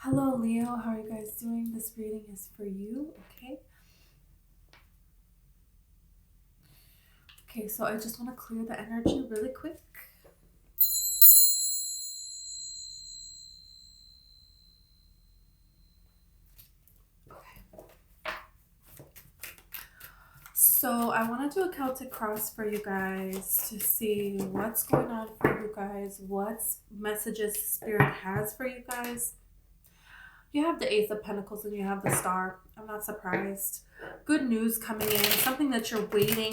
Hello, Leo. How are you guys doing? This reading is for you. Okay. Okay, so I just want to clear the energy really quick. Okay. So I want to do a Celtic cross for you guys to see what's going on for you guys, what messages Spirit has for you guys. You have the Ace of Pentacles and you have the Star. I'm not surprised. Good news coming in, something that you're waiting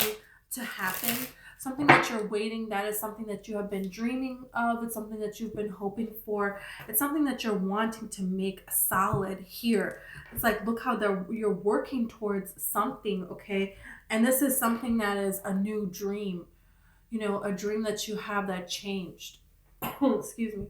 to happen, something that you're waiting, that is something that you have been dreaming of. It's something that you've been hoping for. It's something that you're wanting to make solid here. It's like, look how you're working towards something, okay? And this is something that is a new dream, a dream that you have that changed. Excuse me.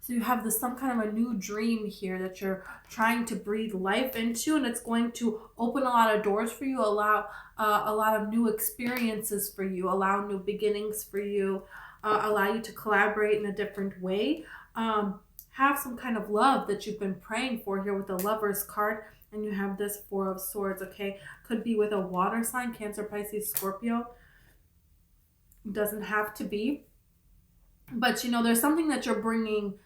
So you have some kind of a new dream here that you're trying to breathe life into, and it's going to open a lot of doors for you, allow a lot of new experiences for you, allow new beginnings for you, allow you to collaborate in a different way. Have some kind of love that you've been praying for here with the Lover's card, and you have this Four of Swords, okay? Could be with a water sign, Cancer, Pisces, Scorpio. Doesn't have to be. But, there's something that you're bringing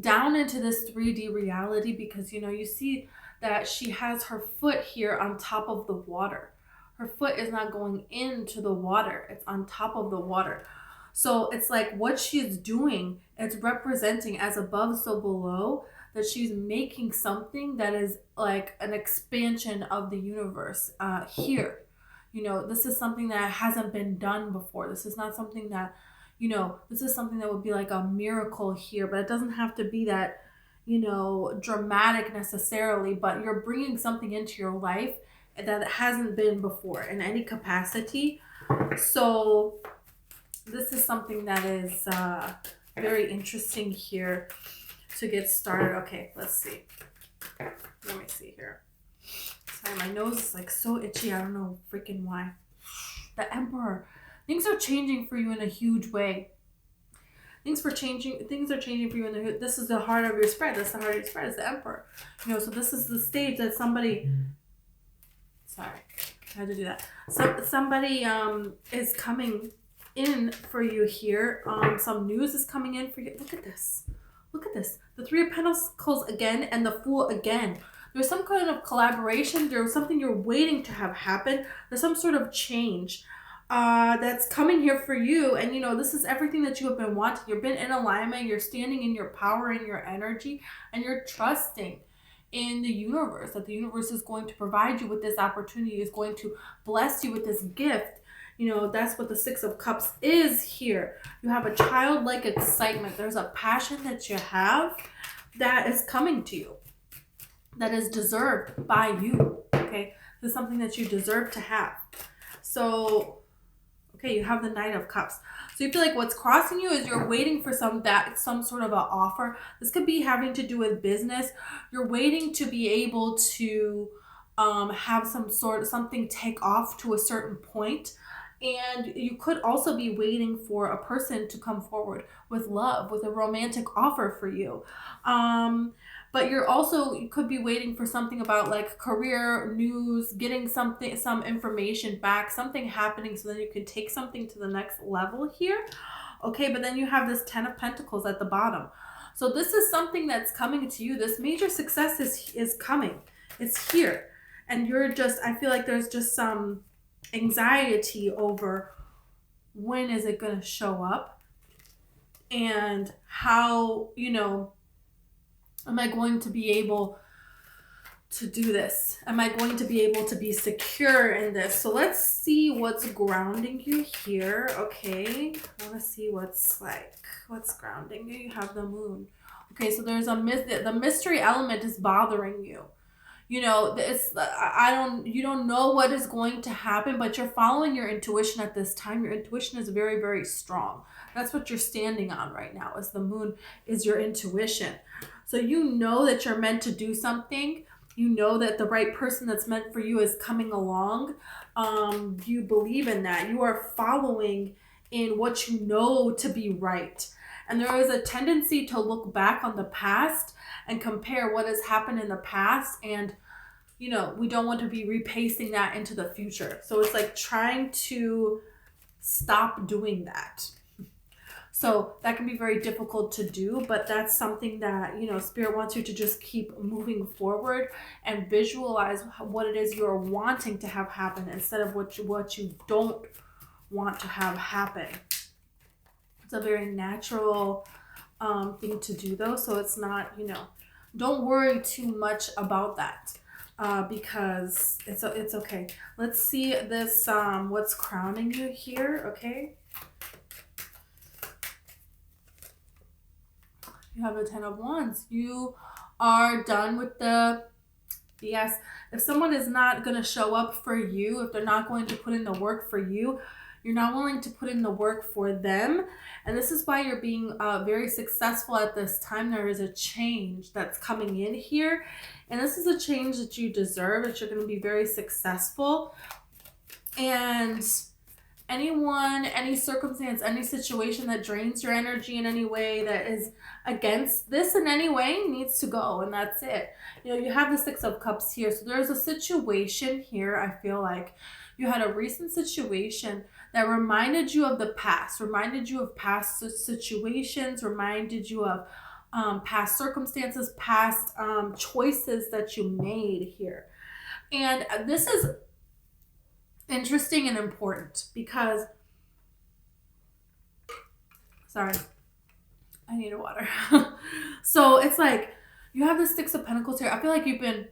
down into this 3D reality, because you see that she has her foot here on top of the water. Her foot is not going into the water, it's on top of the water. So it's like what she's doing, it's representing as above so below, that she's making something that is like an expansion of the universe here. This is something that hasn't been done before. This is not something that this is something that would be like a miracle here, but it doesn't have to be that, dramatic necessarily, but you're bringing something into your life that hasn't been before in any capacity. So this is something that is very interesting here to get started. Okay, let's see. Let me see here. Sorry, my nose is like so itchy. I don't know freaking why. The Emperor. Things are changing for you in a huge way. Things are changing for you this is the heart of your spread. That's the heart of your spread. It's the Emperor. So this is the stage that somebody, sorry, I had to do that. So somebody is coming in for you here. Some news is coming in for you. Look at this. The Three of Pentacles again and the Fool again. There's some kind of collaboration. There's something you're waiting to have happen. There's some sort of change that's coming here for you, and this is everything that you have been wanting. You've been in alignment, you're standing in your power and your energy, and you're trusting in the universe, that the universe is going to provide you with this opportunity, is going to bless you with this gift. That's what the Six of Cups is here. You have a childlike excitement. There's a passion that you have that is coming to you, that is deserved by you, okay? This is something that you deserve to have. So okay, you have the Knight of Cups. So you feel like what's crossing you is you're waiting for some sort of an offer. This could be having to do with business. You're waiting to be able to have something take off to a certain point. And you could also be waiting for a person to come forward with love, with a romantic offer for you. But you could be waiting for something about like career news, getting some information back, something happening, so then you can take something to the next level here. Okay, but then you have this Ten of Pentacles at the bottom. So this is something that's coming to you. This major success is coming. It's here. And I feel like there's just some anxiety over when is it going to show up, and how, am I going to be able to do this? Am I going to be able to be secure in this? So let's see what's grounding you here. Okay, I want to see what's grounding you. You have the Moon. Okay, so there's the mystery element is bothering you. You don't know what is going to happen, but you're following your intuition at this time. Your intuition is very, very strong. That's what you're standing on right now, is the Moon is your intuition. So you know that you're meant to do something. You know that the right person that's meant for you is coming along. You believe in that. You are following in what you know to be right. And there is a tendency to look back on the past and compare what has happened in the past, and we don't want to be repasting that into the future. So it's like trying to stop doing that. So that can be very difficult to do, but that's something that, Spirit wants you to just keep moving forward and visualize what it is you're wanting to have happen instead of what you don't want to have happen. It's a very natural thing to do, though. So it's not, don't worry too much about that. Because it's okay. Let's see this, what's crowning you here, okay? You have the 10 of Wands. You are done with the BS. If someone is not going to show up for you, if they're not going to put in the work for you, you're not willing to put in the work for them. And this is why you're being very successful at this time. There is a change that's coming in here. And this is a change that you deserve, that you're going to be very successful. And anyone, any circumstance, any situation that drains your energy in any way, that is against this in any way, needs to go. And that's it. You have the 6 of Cups here. So there's a situation here. I feel like you had a recent situation that reminded you of the past, reminded you of past situations, reminded you of past circumstances, past choices that you made here. And this is interesting and important because, sorry, I need a water. So it's like you have the 6 of Pentacles here. I feel like you've been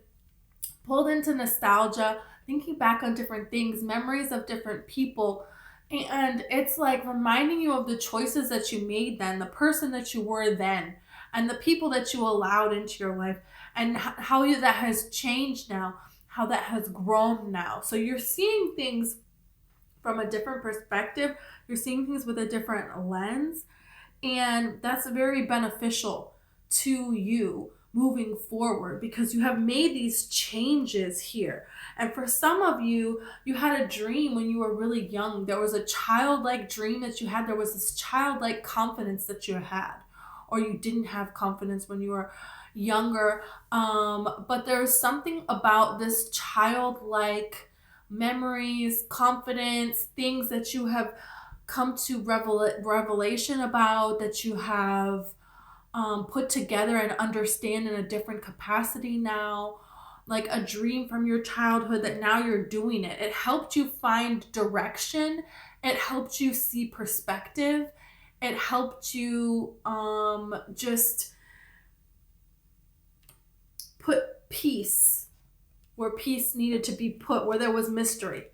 pulled into nostalgia, thinking back on different things, memories of different people. And it's like reminding you of the choices that you made then, the person that you were then, and the people that you allowed into your life, and how that has changed now, how that has grown now. So you're seeing things from a different perspective. You're seeing things with a different lens. And that's very beneficial to you moving forward because you have made these changes here. And for some of you, you had a dream when you were really young. There was a childlike dream that you had. There was this childlike confidence that you had, or you didn't have confidence when you were younger. But there's something about this childlike memories, confidence, things that you have come to revelation about, that you have put together and understand in a different capacity now, like a dream from your childhood that now you're doing it. It helped you find direction. It helped you see perspective. It helped you just put peace where peace needed to be put, where there was mystery.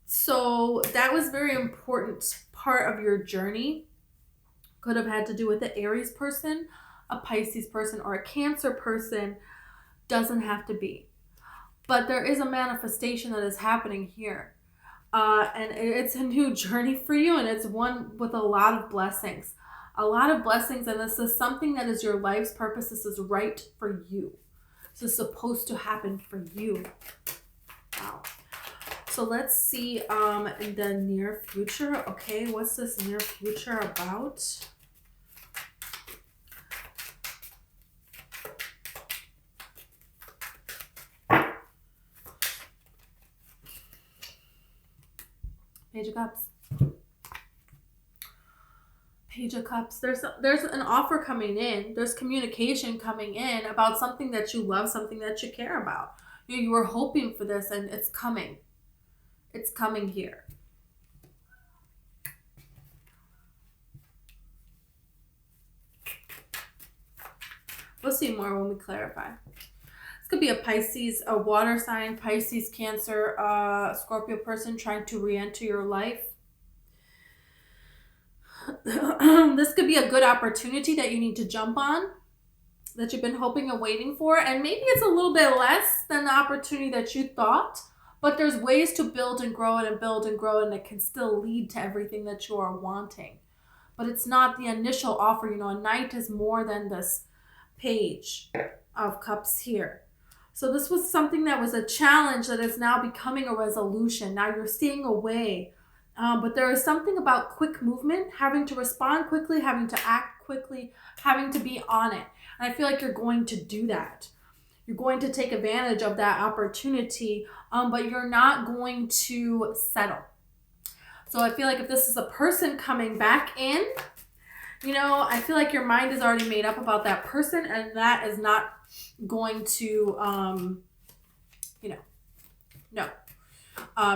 So that was very important part of your journey. Could have had to do with an Aries person, a Pisces person, or a Cancer person. Doesn't have to be. But there is a manifestation that is happening here. And it's a new journey for you, and it's one with a lot of blessings. A lot of blessings, and this is something that is your life's purpose. This is right for you. This is supposed to happen for you. Wow. So let's see in the near future. Okay, what's this near future about? Page of Cups. Page of Cups. There's an offer coming in. There's communication coming in about something that you love, something that you care about. You were hoping for this, and it's coming. It's coming here. We'll see more when we clarify. This could be a Pisces, a water sign, Pisces, Cancer, Scorpio person trying to re-enter your life. This could be a good opportunity that you need to jump on, that you've been hoping and waiting for. And maybe it's a little bit less than the opportunity that you thought. But there's ways to build and grow it and build and grow it, and it can still lead to everything that you are wanting. But it's not the initial offer. A knight is more than this Page of Cups here. So this was something that was a challenge that is now becoming a resolution. Now you're seeing a way But there is something about quick movement, having to respond quickly, having to act quickly, having to be on it. And I feel like you're going to do that. You're going to take advantage of that opportunity, but you're not going to settle. So I feel like if this is a person coming back in, you know, I feel like your mind is already made up about that person, and that is not going to, you know, no.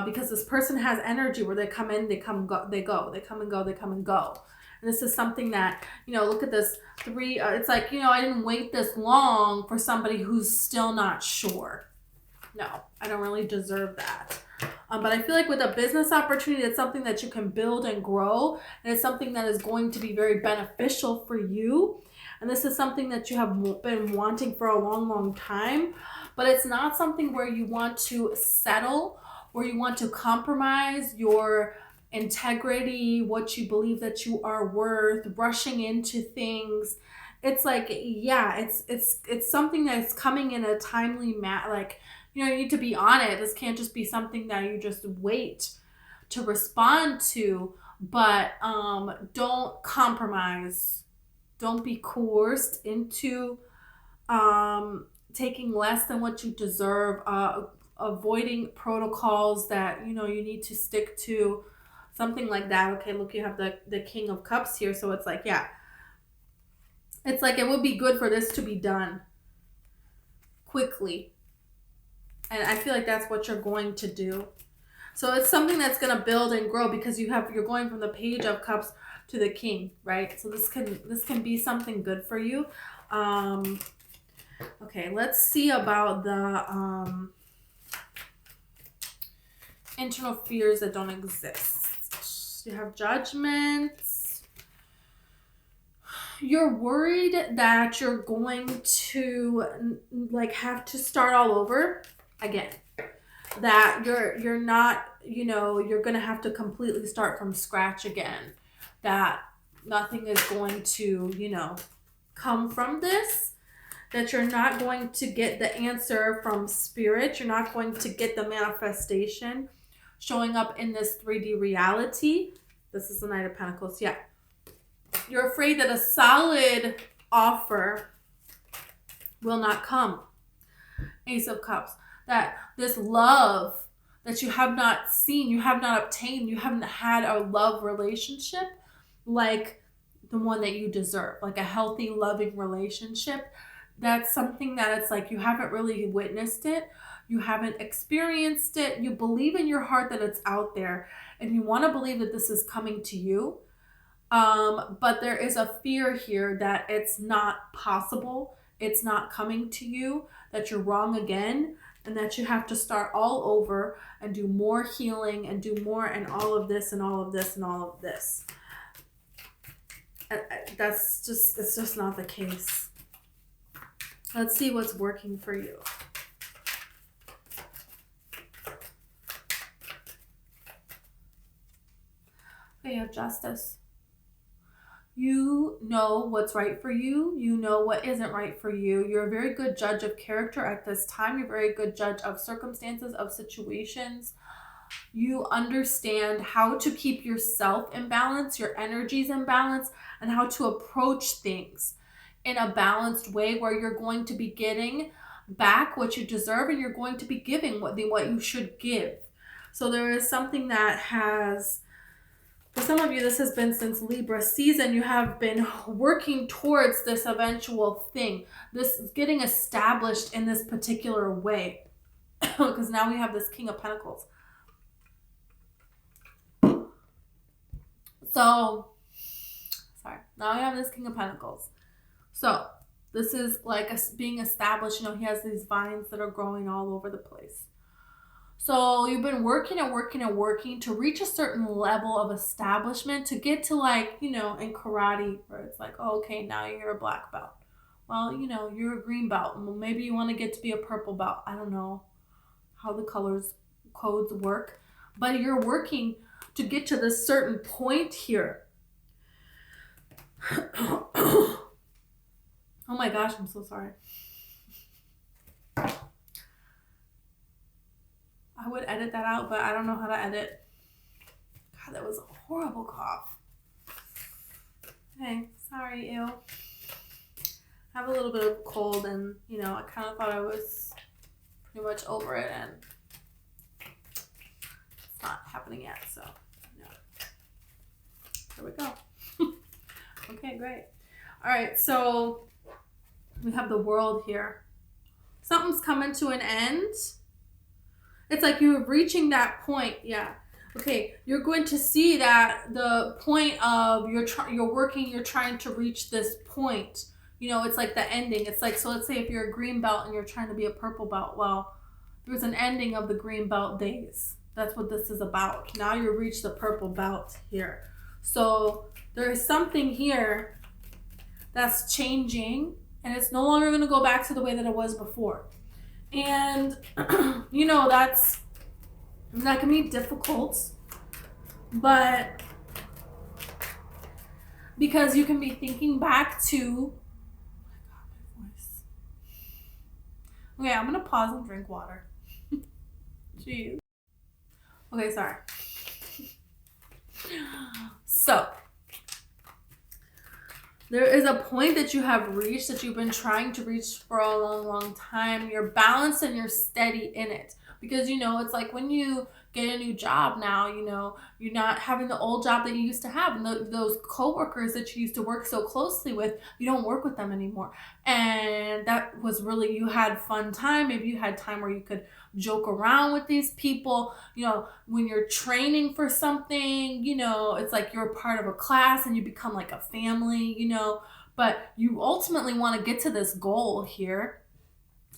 Because this person has energy where they come in, they come, go, they go, they come and go, they come and go. And this is something that, you know, look at this three. It's like, you know, I didn't wait this long for somebody who's still not sure. No, I don't really deserve that. But I feel like with a business opportunity, it's something that you can build and grow. And it's something that is going to be very beneficial for you. And this is something that you have been wanting for a long, long time. But it's not something where you want to settle, where you want to compromise your integrity, what you believe that you are worth, rushing into things. It's like, yeah, it's something that's coming in a timely like, you know, you need to be on it. This can't just be something that you just wait to respond to, but don't compromise. Don't be coerced into taking less than what you deserve, avoiding protocols that, you know, you need to stick to, something like that. Okay, look, you have the King of Cups here, so it's like, yeah. It's like it would be good for this to be done quickly. And I feel like that's what you're going to do. So it's something that's going to build and grow because you're going from the Page of Cups to the King, right? So this can be something good for you. Okay, let's see about the internal fears that don't exist. You have Judgment. You're worried that you're going to like have to start all over again, that you're not, you know, you're gonna have to completely start from scratch again, that nothing is going to, you know, come from this, that you're not going to get the answer from spirit, you're not going to get the manifestation showing up in this 3D reality. This is the Knight of Pentacles. Yeah, you're afraid that a solid offer will not come. Ace of Cups. That this love that you have not seen, you have not obtained, you haven't had a love relationship like the one that you deserve, like a healthy, loving relationship. That's something that it's like you haven't really witnessed it. You haven't experienced it. You believe in your heart that it's out there, and you want to believe that this is coming to you. But there is a fear here that it's not possible. It's not coming to you, that you're wrong again, and that you have to start all over and do more healing and do more and all of this and all of this and all of this. It's just not the case. Let's see what's working for you. Okay, you have Justice. You know what's right for you. You know what isn't right for you. You're a very good judge of character at this time. You're a very good judge of circumstances, of situations. You understand how to keep yourself in balance, your energies in balance, and how to approach things in a balanced way where you're going to be getting back what you deserve and you're going to be giving what you should give. So there is something that has... For some of you, this has been since Libra season. You have been working towards this eventual thing. This is getting established in this particular way. Because now we have this King of Pentacles. So, sorry. Now we have this King of Pentacles. So, this is like being established. You know, he has these vines that are growing all over the place. So you've been working and working and working to reach a certain level of establishment, to get to, like, you know, in karate where it's like, oh, okay, now you're a black belt. Well, you know, you're a green belt. Maybe you want to get to be a purple belt. I don't know how the codes work. But you're working to get to this certain point here. Oh my gosh, I'm so sorry. I would edit that out, but I don't know how to edit. God, that was a horrible cough. Okay, sorry, ew. I have a little bit of cold, and you know, I kind of thought I was pretty much over it, and it's not happening yet, so no. Here we go. Okay, great. All right, so we have the world here. Something's coming to an end. It's like you're reaching that point. Yeah. Okay, you're going to see that the point of you're trying to reach this point. You know, it's like the ending. It's like, so let's say if you're a green belt and you're trying to be a purple belt, well, there's an ending of the green belt days. That's what this is about. Now you reach the purple belt here. So there is something here that's changing, and it's no longer going to go back to the way that it was before. And, you know, that can be difficult, but because you can be thinking back to, oh my God, my voice. Okay, I'm going to pause and drink water. Jeez. Okay, sorry. So, there is a point that you have reached, that you've been trying to reach for a long, long time. You're balanced and you're steady in it. Because, you know, it's like when you get a new job now, you know, you're not having the old job that you used to have. And those coworkers that you used to work so closely with, you don't work with them anymore. And that was really, you had fun time. Maybe you had time where you could joke around with these people. You know, when you're training for something, you know, it's like you're part of a class and you become like a family, you know. But you ultimately want to get to this goal here.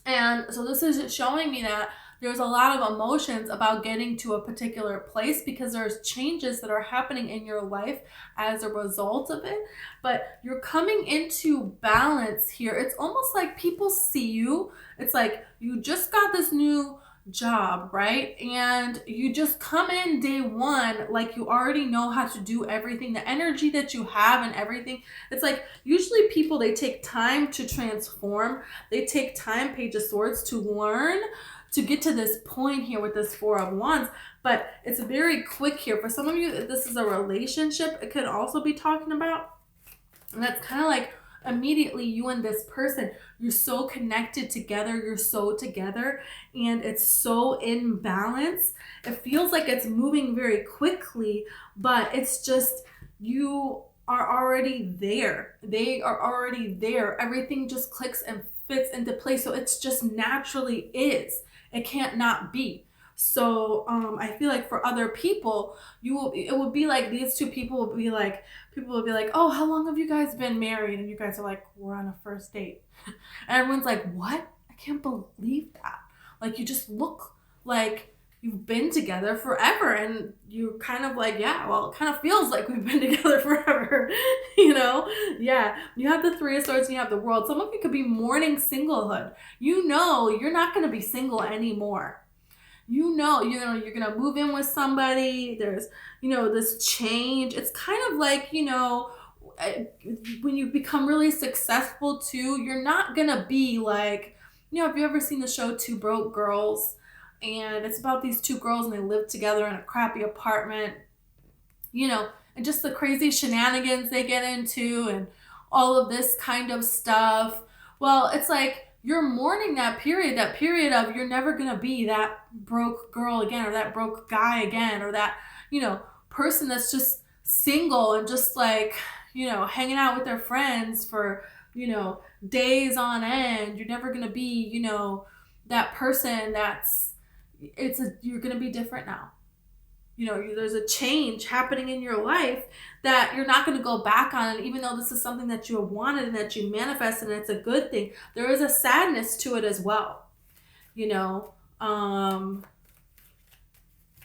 And so this is showing me that there's a lot of emotions about getting to a particular place, because there's changes that are happening in your life as a result of it. But you're coming into balance here. It's almost like people see you. It's like you just got this new job, right? And you just come in day one like you already know how to do everything, the energy that you have and everything. It's like usually people, they take time to transform. They take time, Page of Swords, to learn to get to this point here with this Four of Wands. But it's very quick here. For some of you, this is a relationship it could also be talking about. And that's kind of like immediately you and this person, you're so connected together, you're so together, and it's so in balance. It feels like it's moving very quickly, but it's just you are already there. They are already there. Everything just clicks and fits into place. So it's just naturally is. It can't not be. So I feel like for other people, it would be like these two people would be like, oh, how long have you guys been married? And you guys are like, we're on a first date. And everyone's like, what? I can't believe that. Like, you just look like you've been together forever. And you're kind of like, yeah, well, it kind of feels like we've been together forever, you know? Yeah, you have the Three of Swords and you have the World. Some of you could be mourning singlehood. You know you're not going to be single anymore. You know, you're going to move in with somebody. There's, you know, this change. It's kind of like, you know, when you become really successful too, you're not going to be like, you know, have you ever seen the show Two Broke Girls? And it's about these two girls and they live together in a crappy apartment, you know, and just the crazy shenanigans they get into and all of this kind of stuff. Well, it's like, you're mourning that period of you're never going to be that broke girl again, or that broke guy again, or that, you know, person that's just single and just like, you know, hanging out with their friends for, you know, days on end. You're never going to be, you know, that person you're going to be different now. You know, there's a change happening in your life that you're not going to go back on. And even though this is something that you have wanted and that you manifested and it's a good thing, there is a sadness to it as well. You know,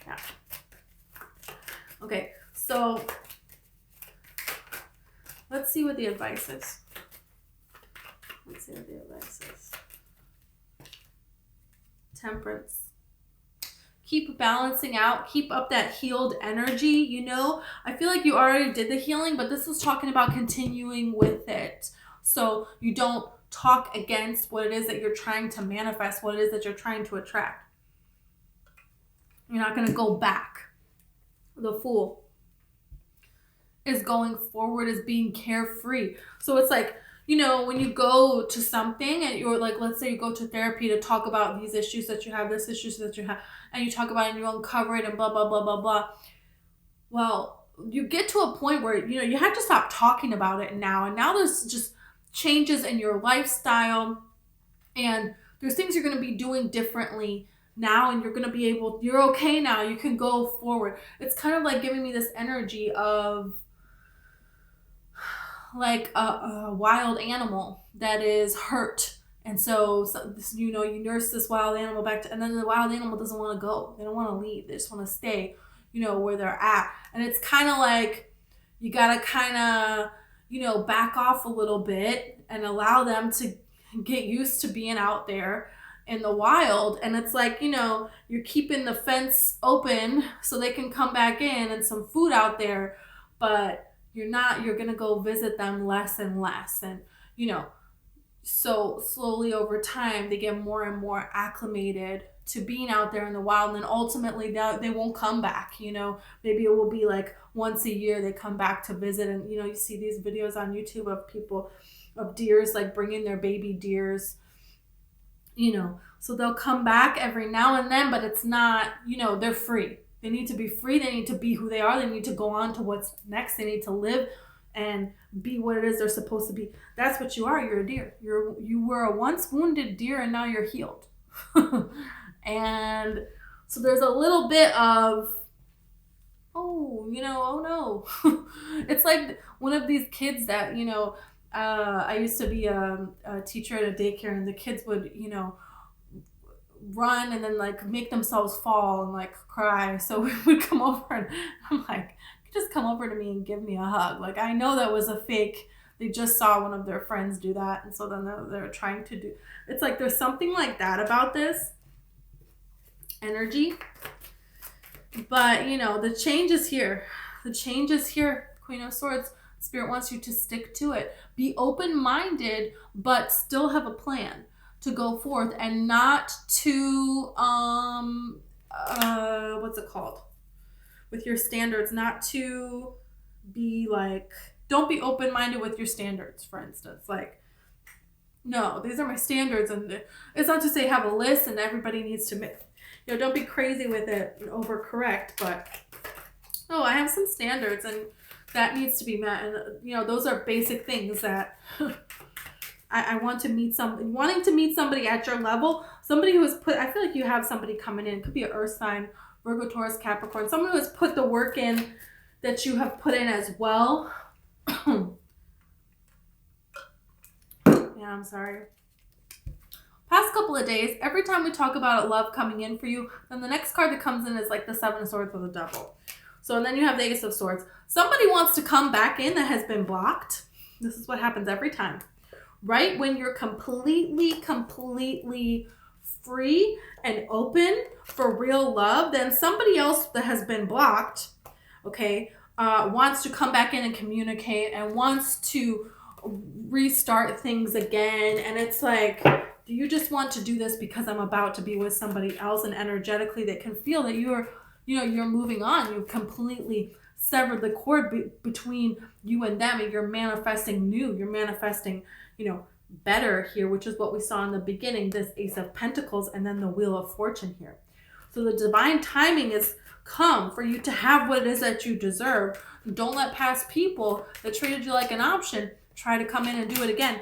yeah. Okay, so let's see what the advice is. Temperance. Keep balancing out, keep up that healed energy, you know. I feel like you already did the healing, but this is talking about continuing with it. So you don't talk against what it is that you're trying to manifest, what it is that you're trying to attract. You're not going to go back. The Fool. is going forward, is being carefree. So it's like, you know, when you go to something and you're like, let's say you go to therapy to talk about these issues that you have, this issues that you have, and you talk about it and you uncover it and blah, blah, blah, blah, blah. Well, you get to a point where, you know, you have to stop talking about it now. And now there's just changes in your lifestyle, and there's things you're going to be doing differently now, and you're going to be able, you're okay now, you can go forward. It's kind of like giving me this energy of like a wild animal that is hurt. And so you know, you nurse this wild animal back to, and then the wild animal doesn't want to go. They don't want to leave. They just want to stay, you know, where they're at. And it's kind of like, you got to kind of, you know, back off a little bit and allow them to get used to being out there in the wild. And it's like, you know, you're keeping the fence open so they can come back in and some food out there, but you're going to go visit them less and less. And, you know, so slowly over time, they get more and more acclimated to being out there in the wild. And then ultimately they won't come back, you know, maybe it will be like once a year they come back to visit. And, you know, you see these videos on YouTube of people, of deers, like bringing their baby deers, you know, so they'll come back every now and then, but it's not, you know, they're free. They need to be free. They need to be who they are. They need to go on to what's next. They need to live and be what it is they're supposed to be. That's what you are. You're a deer. You were a once wounded deer and now you're healed. And so there's a little bit of, oh, you know, oh no. It's like one of these kids that, you know, I used to be a teacher at a daycare, and the kids would, you know, run and then like make themselves fall and like cry. So we would come over and I'm like, just come over to me and give me a hug. Like, I know that was a fake. They just saw one of their friends do that. And so then they're trying to do, it's like, there's something like that about this energy. But, you know, the change is here. The change is here. Queen of Swords. Spirit wants you to stick to it. Be open-minded, but still have a plan to go forth, and not to, what's it called? With your standards, not to be like, don't be open-minded with your standards, for instance. Like, no, these are my standards, and it's not to say have a list and everybody needs to, you know, don't be crazy with it and overcorrect, but, oh, I have some standards and that needs to be met. And, you know, those are basic things that I want to meet wanting to meet somebody at your level, somebody who has put, I feel like you have somebody coming in, it could be an earth sign, Virgo, Taurus, Capricorn, someone who has put the work in that you have put in as well. Yeah, I'm sorry. Past couple of days, every time we talk about love coming in for you, then the next card that comes in is like the Seven of Swords or the Devil. So, and then you have the Ace of Swords. Somebody wants to come back in that has been blocked. This is what happens every time. Right when you're completely free and open for real love, then somebody else that has been blocked, okay, wants to come back in and communicate and wants to restart things again. And it's like, do you just want to do this because I'm about to be with somebody else, and energetically they can feel that you're moving on. You've completely severed the cord between you and them, and you're manifesting new. You're manifesting, you know, better here, which is what we saw in the beginning, this Ace of Pentacles and then the Wheel of Fortune here. So the divine timing is come for you to have what it is that you deserve. Don't let past people that treated you like an option try to come in and do it again.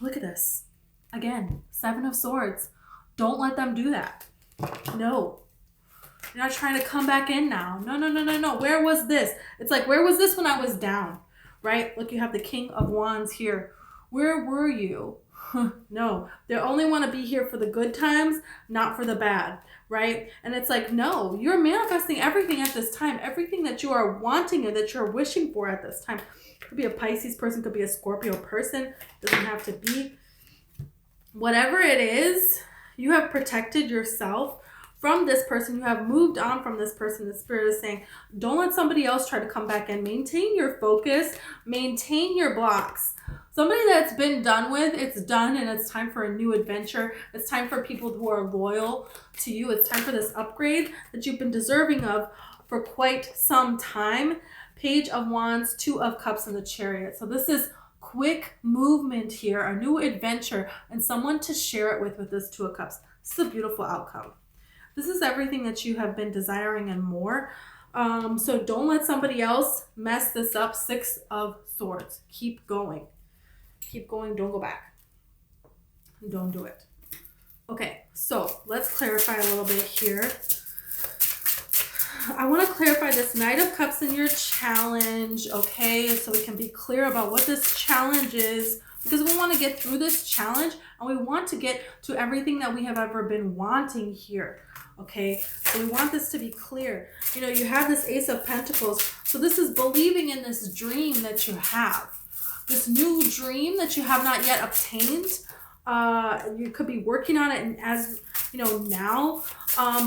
Look at this. Again, Seven of Swords. Don't let them do that. No. You're not trying to come back in now. No. Where was this? It's like, where was this when I was down? Right? Look, you have the King of Wands here. Where were you? No. They only want to be here for the good times, not for the bad. Right? And it's like, no, you're manifesting everything at this time. Everything that you are wanting and that you're wishing for at this time. Could be a Pisces person, could be a Scorpio person. Doesn't have to be. Whatever it is, you have protected yourself from this person. You have moved on from this person. The Spirit is saying, don't let somebody else try to come back in. Maintain your focus. Maintain your blocks. Somebody that's been done with, it's done, and it's time for a new adventure. It's time for people who are loyal to you. It's time for this upgrade that you've been deserving of for quite some time. Page of Wands, Two of Cups, and the Chariot. So this is quick movement here, a new adventure, and someone to share it with this Two of Cups. This is a beautiful outcome. This is everything that you have been desiring and more. So don't let somebody else mess this up. Six of Swords. Keep going. Keep going. Don't go back. Don't do it. Okay, so let's clarify a little bit here. I want to clarify this Knight of Cups in your challenge, okay? So we can be clear about what this challenge is, because we want to get through this challenge and we want to get to everything that we have ever been wanting here, okay? So we want this to be clear. You know, you have this Ace of Pentacles. So this is believing in this dream that you have, this new dream that you have not yet obtained. You could be working on it, and as you know now,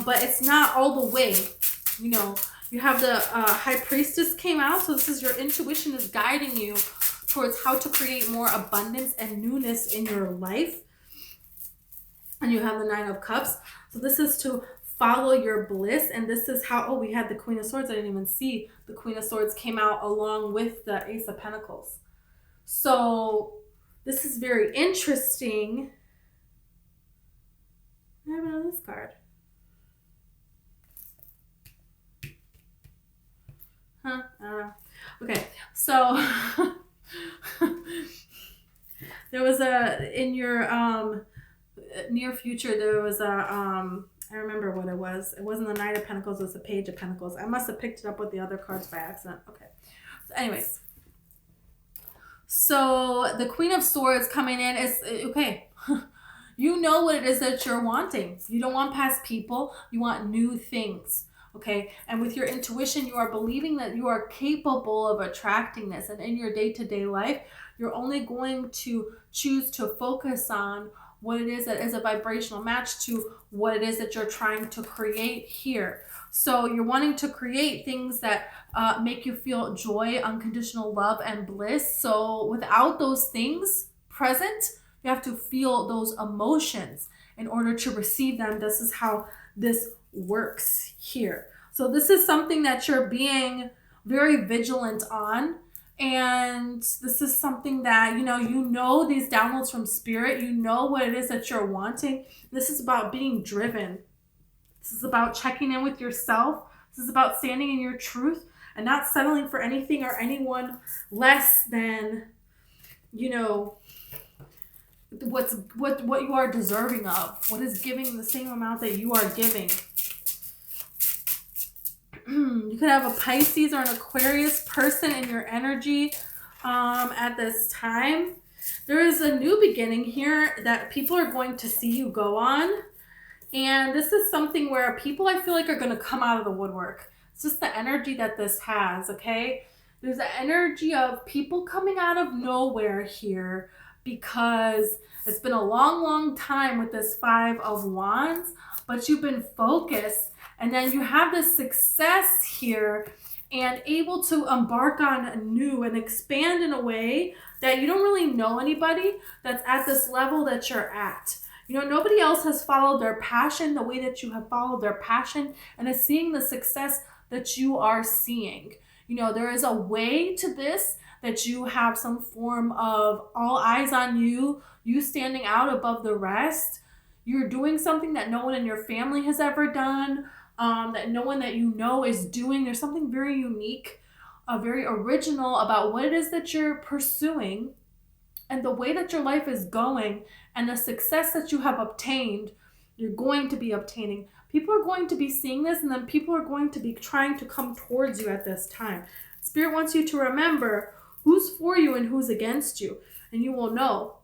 but it's not all the way. You know, you have the High Priestess came out, so this is your intuition is guiding you towards how to create more abundance and newness in your life. And you have the Nine of Cups, so this is to follow your bliss. And this is how, oh, we had the Queen of Swords. I didn't even see the Queen of Swords came out along with the Ace of Pentacles. So this is very interesting. I have another this card. Huh? I don't know. Okay, so there was in your near future, there was I remember what it was. It wasn't the Knight of Pentacles, it was the Page of Pentacles. I must have picked it up with the other cards by accident. Okay. So anyways. So the Queen of Swords coming in is, okay, you know what it is that you're wanting. You don't want past people. You want new things. Okay, and with your intuition, you are believing that you are capable of attracting this. And in your day-to-day life, you're only going to choose to focus on what it is that is a vibrational match to what it is that you're trying to create here. So you're wanting to create things that make you feel joy, unconditional love, and bliss. So without those things present, you have to feel those emotions in order to receive them. This is how this works here. So this is something that you're being very vigilant on, and this is something that you know these downloads from spirit. You know what it is that you're wanting. This is about being driven. This is about checking in with yourself. This is about standing in your truth and not settling for anything or anyone less than what you are deserving of, what is giving the same amount that you are giving. You could have a Pisces or an Aquarius person in your energy at this time. There is a new beginning here that people are going to see you go on. And this is something where people, I feel like, are going to come out of the woodwork. It's just the energy that this has, okay? There's an energy of people coming out of nowhere here because it's been a long, long time with this Five of Wands, but you've been focused. And then you have this success here and able to embark on new and expand in a way that you don't really know anybody that's at this level that you're at. Nobody else has followed their passion the way that you have followed their passion and is seeing the success that you are seeing. There is a way to this that you have some form of all eyes on you, you standing out above the rest. You're doing something that no one in your family has ever done, that no one that you know is doing. There's something very unique, very original about what it is that you're pursuing and the way that your life is going and the success that you have obtained, you're going to be obtaining. People are going to be seeing this, and then people are going to be trying to come towards you at this time. Spirit wants you to remember who's for you and who's against you, and you will know.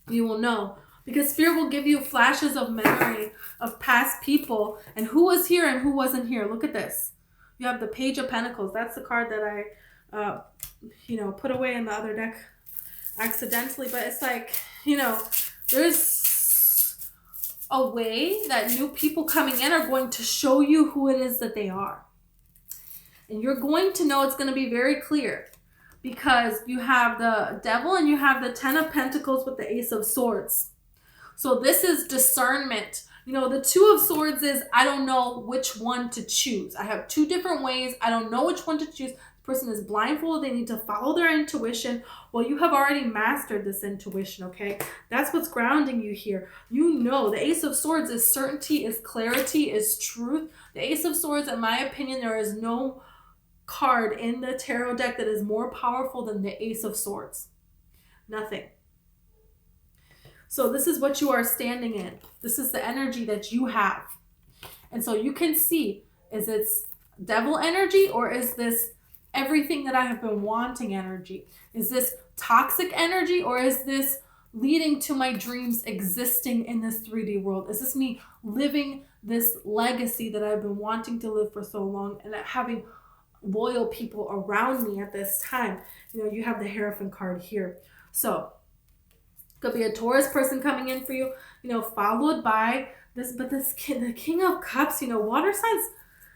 You will know. Because Spirit will give you flashes of memory of past people and who was here and who wasn't here. Look at this. You have the Page of Pentacles. That's the card that I, put away in the other deck accidentally. But it's like, there's a way that new people coming in are going to show you who it is that they are. And you're going to know it's going to be very clear because you have the Devil and you have the Ten of Pentacles with the Ace of Swords. So this is discernment. You know, the Two of Swords is, I don't know which one to choose. I have two different ways. I don't know which one to choose. The person is blindfolded. They need to follow their intuition. Well, you have already mastered this intuition, okay? That's what's grounding you here. You know, the Ace of Swords is certainty, is clarity, is truth. The Ace of Swords, in my opinion, there is no card in the tarot deck that is more powerful than the Ace of Swords. Nothing. So this is what you are standing in. This is the energy that you have. And so you can see, is it devil energy or is this everything that I have been wanting energy? Is this toxic energy or is this leading to my dreams existing in this 3D world? Is this me living this legacy that I've been wanting to live for so long and having loyal people around me at this time? You know, you have the Hierophant card here. So could be a Taurus person coming in for you, you know, followed by this, but the King of Cups, you know, water signs.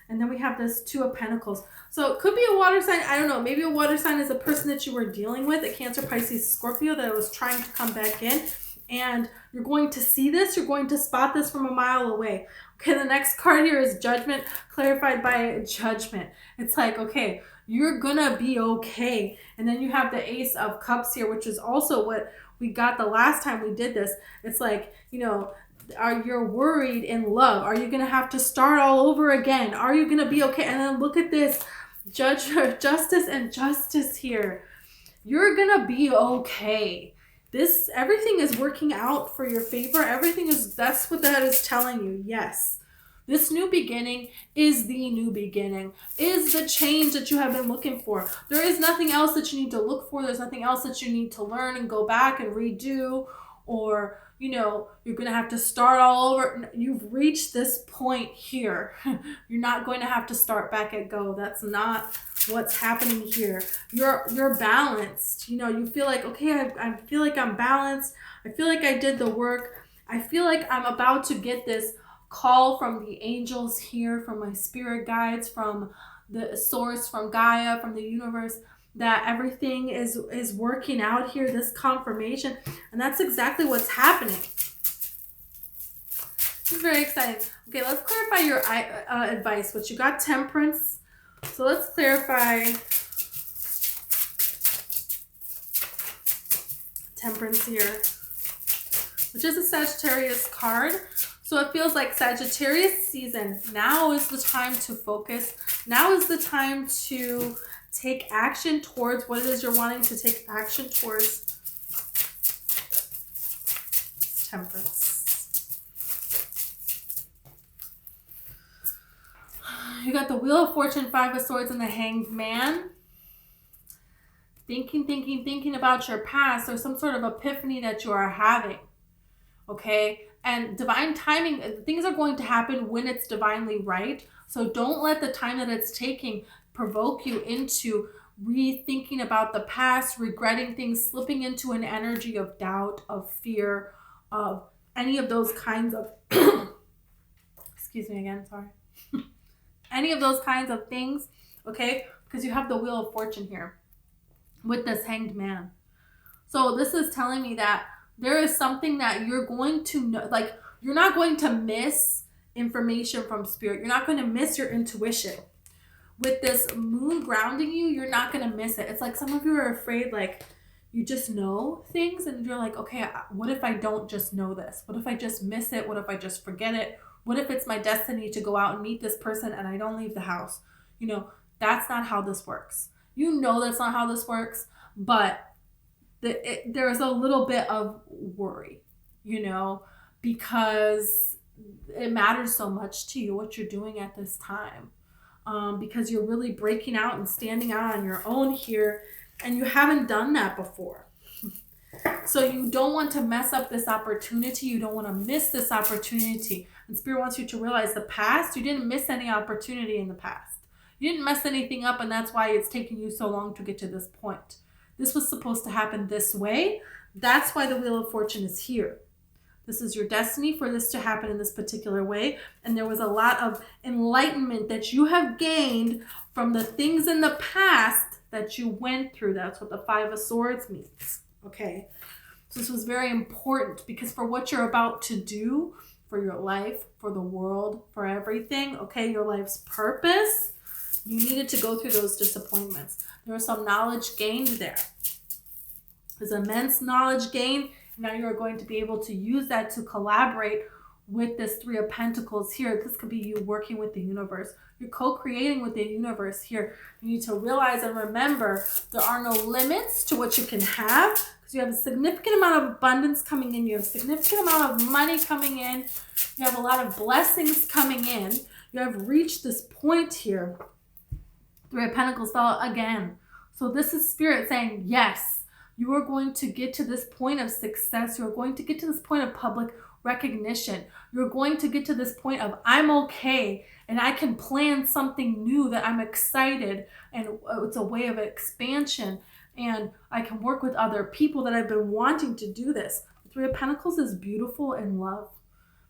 And then we have this Two of Pentacles. So it could be a water sign. I don't know. Maybe a water sign is a person that you were dealing with, a Cancer, Pisces, Scorpio that was trying to come back in. And you're going to see this. You're going to spot this from a mile away. Okay, the next card here is Judgment, clarified by Judgment. It's like, okay, you're going to be okay. And then you have the Ace of Cups here, which is also what we got the last time we did this. It's like, you know, you're worried in love. Are you going to have to start all over again? Are you going to be okay? And then look at this, Justice and Justice here. You're going to be okay. Everything is working out for your favor. That's what that is telling you. Yes. This new beginning is the new beginning, is the change that you have been looking for. There is nothing else that you need to look for. There's nothing else that you need to learn and go back and redo, or, you know, you're going to have to start all over. You've reached this point here. You're not going to have to start back at go. That's not what's happening here. You're balanced. You know, you feel like, okay, I feel like I'm balanced. I feel like I did the work. I feel like I'm about to get this call from the angels here, from my spirit guides, from the source, from Gaia, from the universe, that everything is working out here, this confirmation. And that's exactly what's happening. This is very exciting. Okay, let's clarify your advice, which you got Temperance. So let's clarify Temperance here, which is a Sagittarius card. So it feels like Sagittarius season. Now is the time to focus. Now is the time to take action towards what it is you're wanting to take action towards. Temperance. You got the Wheel of Fortune, Five of Swords, and the Hanged Man. Thinking about your past, or some sort of epiphany that you are having. Okay? And divine timing, things are going to happen when it's divinely right. So don't let the time that it's taking provoke you into rethinking about the past, regretting things, slipping into an energy of doubt, of fear, of any of those kinds of, excuse me again, sorry. Any of those kinds of things, okay? Because you have the Wheel of Fortune here with this Hanged Man. So this is telling me that there is something that you're going to know, like you're not going to miss information from spirit. You're not going to miss your intuition. With this moon grounding you, you're not going to miss it. It's like some of you are afraid, like you just know things and you're like, okay, what if I don't just know this? What if I just miss it? What if I just forget it? What if it's my destiny to go out and meet this person and I don't leave the house? You know, that's not how this works. You know that's not how this works, but there's a little bit of worry, you know, because it matters so much to you what you're doing at this time, because you're really breaking out and standing out on your own here, and you haven't done that before. So you don't want to mess up this opportunity. You don't want to miss this opportunity. And Spirit wants you to realize the past, you didn't miss any opportunity in the past. You didn't mess anything up, and that's why it's taking you so long to get to this point. This was supposed to happen this way. That's why the Wheel of Fortune is here. This is your destiny for this to happen in this particular way. And there was a lot of enlightenment that you have gained from the things in the past that you went through. That's what the Five of Swords means. Okay. So this was very important because for what you're about to do, for your life, for the world, for everything, okay? Your life's purpose. You needed to go through those disappointments. There was some knowledge gained there. There's immense knowledge gained. Now you're going to be able to use that to collaborate with this Three of Pentacles here. This could be you working with the universe. You're co-creating with the universe here. You need to realize and remember there are no limits to what you can have, because you have a significant amount of abundance coming in. You have a significant amount of money coming in. You have a lot of blessings coming in. You have reached this point here. Three of Pentacles fell again. So this is Spirit saying, yes, you are going to get to this point of success. You're going to get to this point of public recognition. You're going to get to this point of I'm okay and I can plan something new that I'm excited, and it's a way of expansion, and I can work with other people that I've been wanting to do this. The Three of Pentacles is beautiful in love,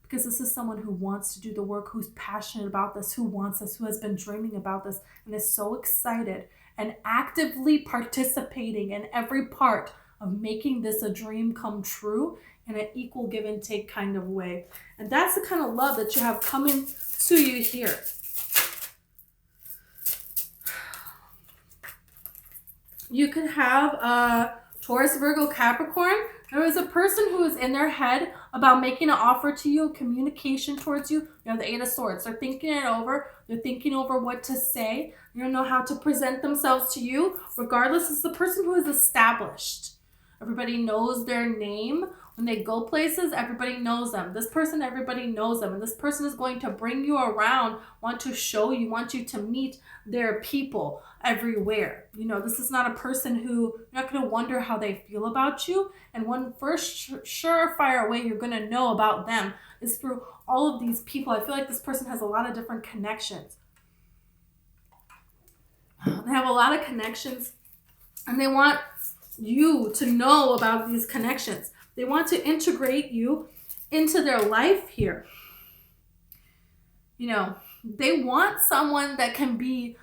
because this is someone who wants to do the work, who's passionate about this, who wants this, who has been dreaming about this, and is so excited and actively participating in every part of making this a dream come true in an equal give and take kind of way. And that's the kind of love that you have coming to you here. You could have a Taurus, Virgo, Capricorn. There is a person who is in their head about making an offer to you, communication towards you. You have the Eight of Swords. They're thinking it over. They're thinking over what to say. You don't know how to present themselves to you. Regardless, it's the person who is established. Everybody knows their name. When they go places, everybody knows them. This person, everybody knows them. And this person is going to bring you around, want to show you, want you to meet their people everywhere. You know, this is not a person who, you're not going to wonder how they feel about you. And one first surefire way you're going to know about them is through all of these people. I feel like this person has a lot of different connections. They have a lot of connections, and they want you to know about these connections. They want to integrate you into their life here. You know, they want someone that can be,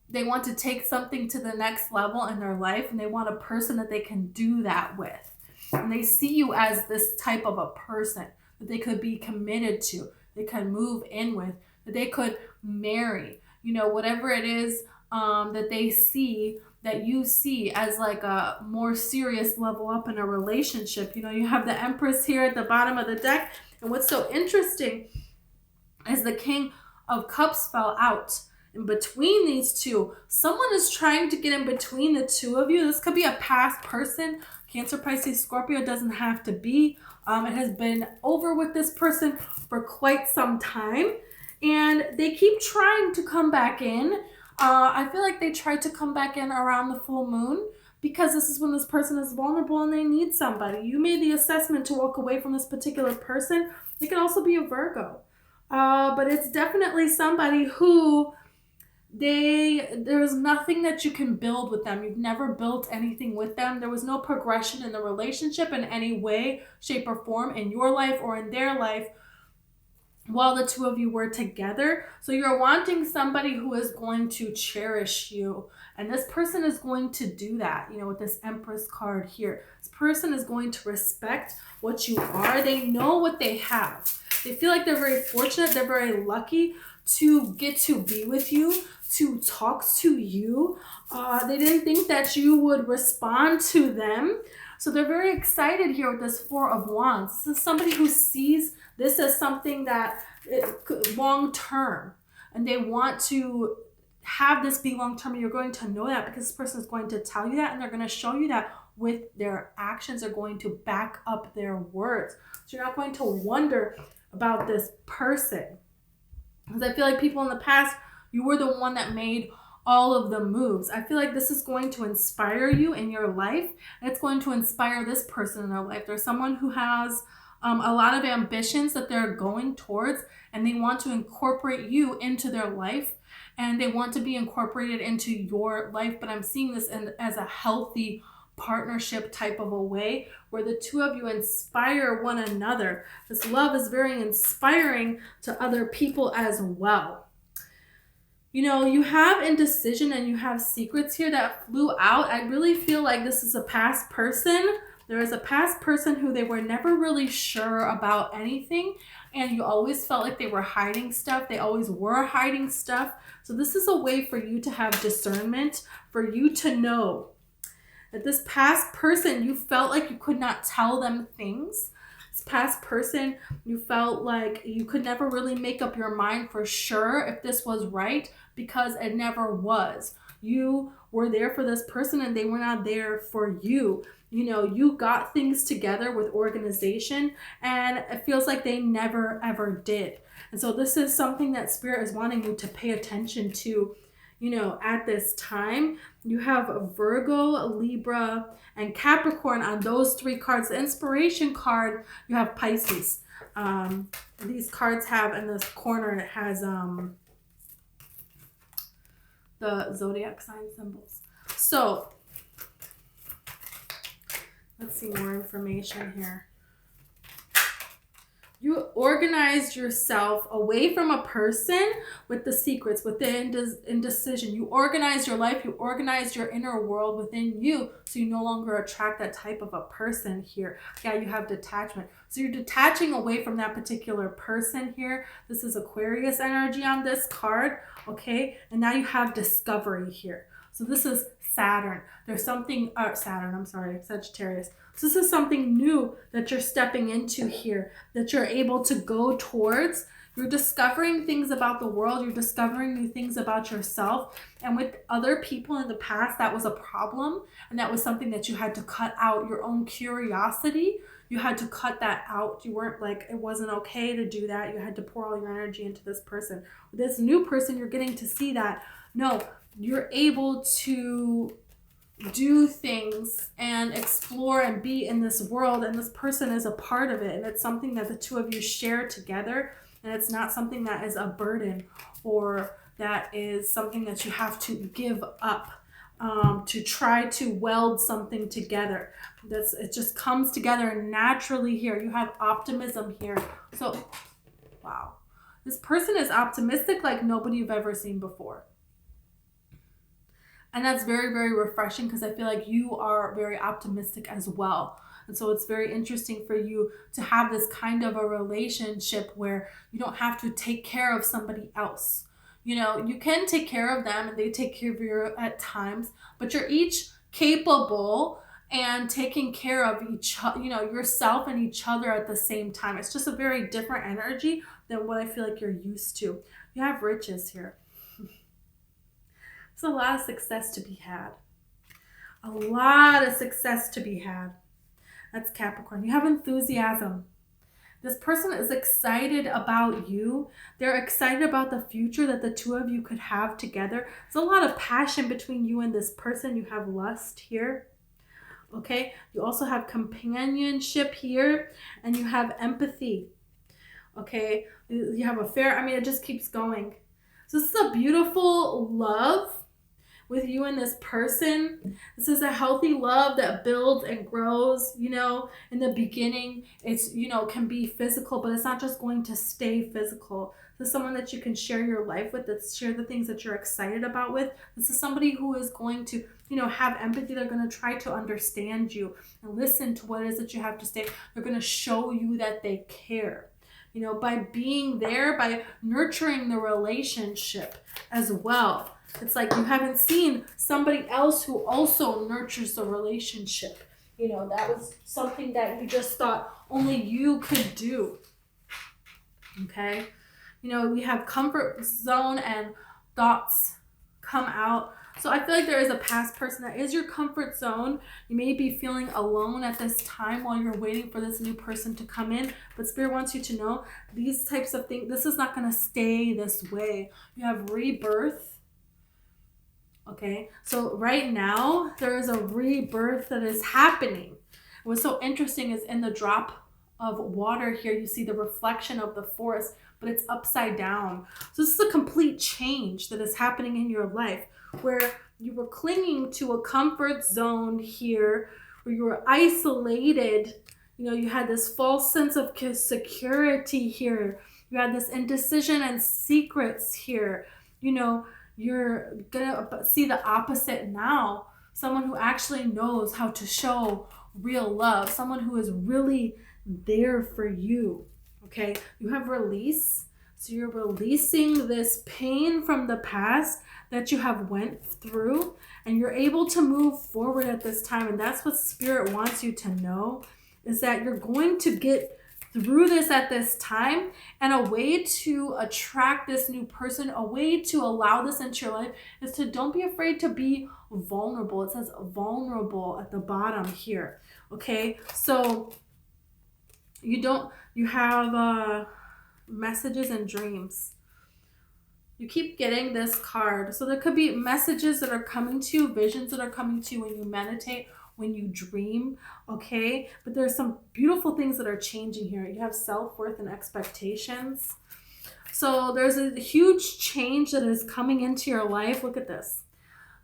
they want to take something to the next level in their life, and they want a person that they can do that with. And they see you as this type of a person that they could be committed to, they could move in with, that they could marry, you know, whatever it is that they see, that you see as like a more serious level up in a relationship. You know, you have the Empress here at the bottom of the deck. And what's so interesting is the King of Cups fell out. In between these two, someone is trying to get in between the two of you. This could be a past person. Cancer, Pisces, Scorpio, doesn't have to be. It has been over with this person for quite some time. And they keep trying to come back in. I feel like they tried to come back in around the full moon, because this is when this person is vulnerable and they need somebody. You made the assessment to walk away from this particular person. They could also be a Virgo. But it's definitely somebody who there's nothing that you can build with them. You've never built anything with them. There was no progression in the relationship in any way, shape, or form in your life or in their life while the two of you were together. So you're wanting somebody who is going to cherish you. And this person is going to do that, you know, with this Empress card here. This person is going to respect what you are. They know what they have. They feel like they're very fortunate. They're very lucky to get to be with you, to talk to you. They didn't think that you would respond to them. So they're very excited here with this Four of Wands. This is somebody who sees this as something that long term, and they want to have this be long term. And you're going to know that because this person is going to tell you that, and they're going to show you that with their actions. Are going to back up their words. So you're not going to wonder about this person, because I feel like people in the past, you were the one that made all of the moves. I feel like this is going to inspire you in your life, and it's going to inspire this person in their life. There's someone who has a lot of ambitions that they're going towards, and they want to incorporate you into their life, and they want to be incorporated into your life. But I'm seeing this as a healthy partnership type of a way, where the two of you inspire one another. This love is very inspiring to other people as well. You know, you have indecision and you have secrets here that flew out. I really feel like this is a past person There is a past person who they were never really sure about anything, and you always felt like they were hiding stuff. They always were hiding stuff. So this is a way for you to have discernment, for you to know that this past person, you felt like you could not tell them things. This past person, you felt like you could never really make up your mind for sure if this was right, because it never was. You were there for this person and they were not there for you. You know, you got things together with organization, and it feels like they never ever did. And so this is something that Spirit is wanting you to pay attention to, you know, at this time. You have Virgo, Libra, and Capricorn on those 3 cards. The inspiration card, you have Pisces. These cards have in this corner, it has the zodiac sign symbols. So let's see more information here. You organized yourself away from a person with the secrets, with the indecision. You organized your life. You organized your inner world within you, so you no longer attract that type of a person here. Yeah, you have detachment. So you're detaching away from that particular person here. This is Aquarius energy on this card, okay? And now you have discovery here. So this is Saturn. There's something, Sagittarius. So this is something new that you're stepping into here, that you're able to go towards. You're discovering things about the world. You're discovering new things about yourself. And with other people in the past, that was a problem. And that was something that you had to cut out. Your own curiosity, you had to cut that out. You weren't like, it wasn't okay to do that. You had to pour all your energy into this person. With this new person, you're getting to see that, no, you're able to do things and explore and be in this world, and this person is a part of it, and it's something that the two of you share together, and it's not something that is a burden or that is something that you have to give up to try to weld something together. It just comes together naturally here. You have optimism here. So wow, this person is optimistic like nobody you've ever seen before. And that's very, very refreshing, because I feel like you are very optimistic as well. And so it's very interesting for you to have this kind of a relationship where you don't have to take care of somebody else. You know, you can take care of them and they take care of you at times, but you're each capable and taking care of each, you know, yourself and each other at the same time. It's just a very different energy than what I feel like you're used to. You have riches here. There's a lot of success to be had. A lot of success to be had. That's Capricorn. You have enthusiasm. This person is excited about you. They're excited about the future that the two of you could have together. There's a lot of passion between you and this person. You have lust here. Okay. You also have companionship here, and you have empathy. Okay. You have affair. I mean, it just keeps going. So this is a beautiful love with you and this person. This is a healthy love that builds and grows. You know, in the beginning, it's, you know, can be physical, but it's not just going to stay physical. This is someone that you can share your life with, that share the things that you're excited about with. This is somebody who is going to, you know, have empathy. They're going to try to understand you and listen to what it is that you have to say. They're going to show you that they care. You know, by being there, by nurturing the relationship as well. It's like you haven't seen somebody else who also nurtures the relationship. You know, that was something that you just thought only you could do. Okay? You know, we have comfort zone and thoughts come out. So I feel like there is a past person that is your comfort zone. You may be feeling alone at this time while you're waiting for this new person to come in. But Spirit wants you to know these types of things, this is not going to stay this way. You have rebirth. Okay, so right now there is a rebirth that is happening. What's so interesting is in the drop of water here, you see the reflection of the forest, but it's upside down. So this is a complete change that is happening in your life, where you were clinging to a comfort zone here, where you were isolated. You know, you had this false sense of security here. You had this indecision and secrets here. You know, you're gonna see the opposite now. Someone who actually knows how to show real love, someone who is really there for you. Okay, you have release. So you're releasing this pain from the past that you have went through, and you're able to move forward at this time. And that's what Spirit wants you to know, is that you're going to get through this at this time. And a way to attract this new person, a way to allow this into your life, is to don't be afraid to be vulnerable. It says vulnerable at the bottom here. Okay, so you have messages and dreams. You keep getting this card. So there could be messages that are coming to you, visions that are coming to you when you meditate, when you dream, okay? But there's some beautiful things that are changing here. You have self-worth and expectations. So there's a huge change that is coming into your life. Look at this.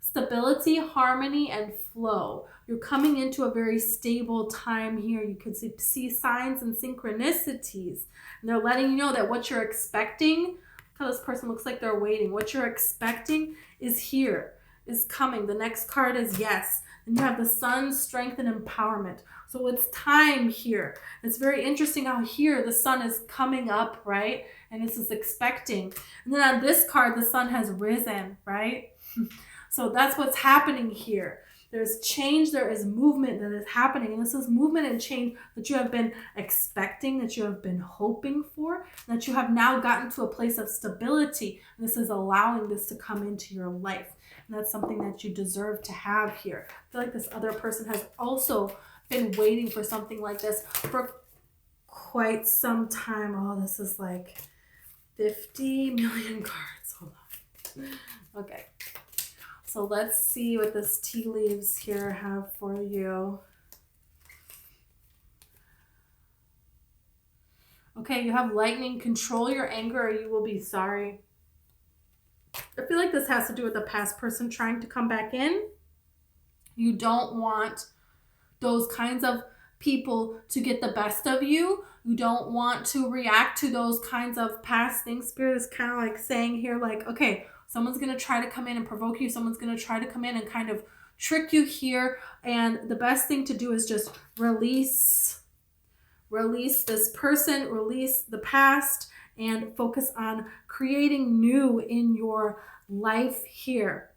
Stability, harmony, and flow. You're coming into a very stable time here. You could see signs and synchronicities. And they're letting you know that what you're expecting, how this person looks like they're waiting. What you're expecting is here, is coming. The next card is yes. And you have the sun, strength, and empowerment. So it's time here. It's very interesting how here the sun is coming up, right? And this is expecting. And then on this card, the sun has risen, right? So that's what's happening here. There's change, there is movement that is happening. And this is movement and change that you have been expecting, that you have been hoping for, that you have now gotten to a place of stability. And this is allowing this to come into your life. And that's something that you deserve to have here. I feel like this other person has also been waiting for something like this for quite some time. Oh, this is like 50 million cards. Hold on. Okay. So let's see what this tea leaves here have for you. Okay, you have lightning. Control your anger or you will be sorry. I feel like this has to do with a past person trying to come back in. You don't want those kinds of people to get the best of you. You don't want to react to those kinds of past things. Spirit is kind of like saying here, like, okay, someone's going to try to come in and provoke you. Someone's going to try to come in and kind of trick you here. And the best thing to do is just release this person, release the past, and focus on creating new in your life here.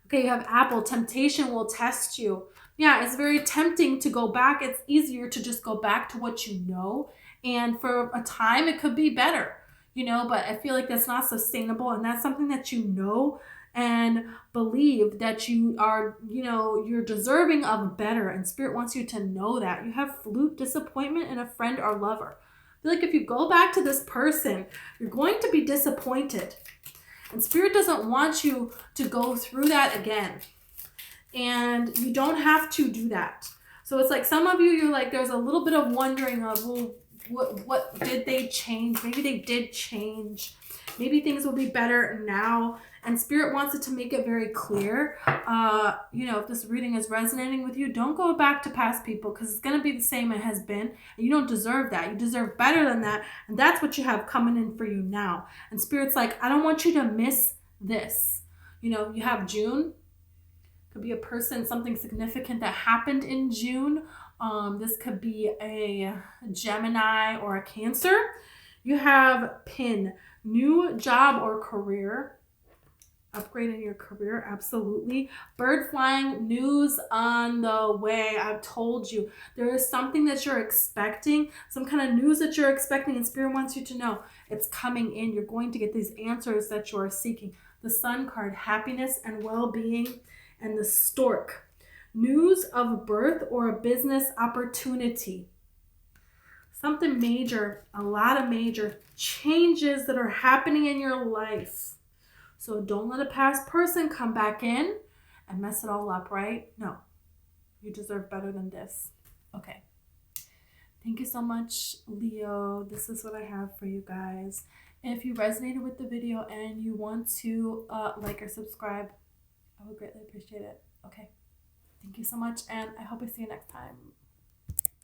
Okay, you have Apple. Temptation will test you. Yeah, it's very tempting to go back. It's easier to just go back to what you know. And for a time, it could be better, you know, but I feel like that's not sustainable. And that's something that you know and believe that you are, you know, you're deserving of better. And Spirit wants you to know that. You have flute, disappointment, and a friend or lover. I feel like if you go back to this person, you're going to be disappointed. And Spirit doesn't want you to go through that again. And you don't have to do that. So it's like some of you, you're like, there's a little bit of wondering of, well, what did they change? Maybe they did change. Maybe things will be better now. And Spirit wants it to make it very clear. You know, if this reading is resonating with you, don't go back to past people because it's going to be the same it has been. And you don't deserve that. You deserve better than that. And that's what you have coming in for you now. And Spirit's like, I don't want you to miss this. You know, you have June. Could be a person, something significant that happened in June. This could be a Gemini or a Cancer. You have Pin, new job or career. Upgrade in your career, absolutely. Bird flying, news on the way. I've told you. There is something that you're expecting, some kind of news that you're expecting, and Spirit wants you to know it's coming in. You're going to get these answers that you are seeking. The Sun card, happiness and well-being, and the Stork, news of birth or a business opportunity. Something major, a lot of major changes that are happening in your life. So don't let a past person come back in and mess it all up, right? No, you deserve better than this. Okay. Thank you so much, Leo. This is what I have for you guys. If you resonated with the video and you want to like or subscribe, I would greatly appreciate it. Okay. Thank you so much, and I hope I see you next time.